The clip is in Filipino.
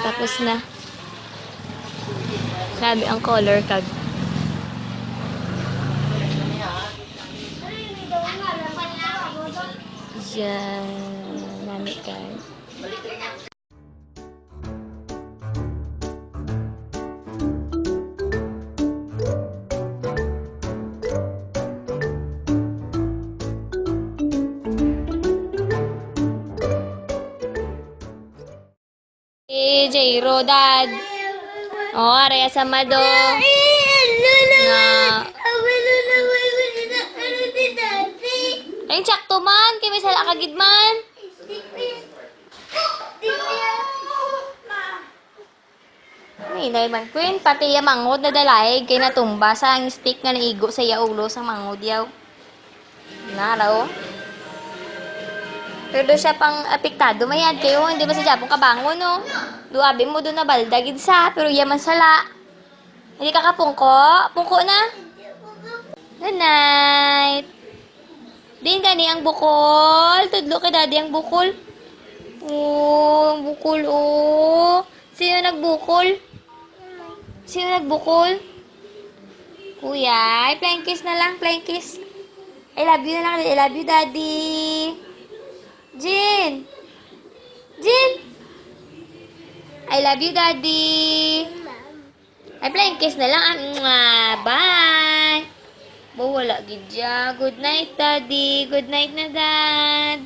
Tapos na. Sabi ang color card. Yan. Nami card. Jairo, dad. Oh, araya sa mado. Na. Ay, sakto man. Kaya may sala kagid man. May man, Queen. Pati yung mangod na dalaig. Kaya natumba sa ang stick nga naigo sa yaulo sa mangod yaw. Naraw. Pero doon siya pang apektado. Mayad kayo. Hindi ba sa Japong kabangon, no? Duabi mo doon na baldagid sa. Pero yaman sala. Hindi ka kapungko? Pungko na? Good night. Din gani ang bukol. Tudlo kay daddy ang bukol. Oh, ang bukol, oh. Sino nagbukol? Sino nagbukol? Kuya, flying kiss na lang, flying kiss. I love you na lang. I love you, daddy. Jin! Jin! I love you, daddy. Ay, flying kiss na lang. Bye! Wala gidya. Good night, daddy. Good night na, dad.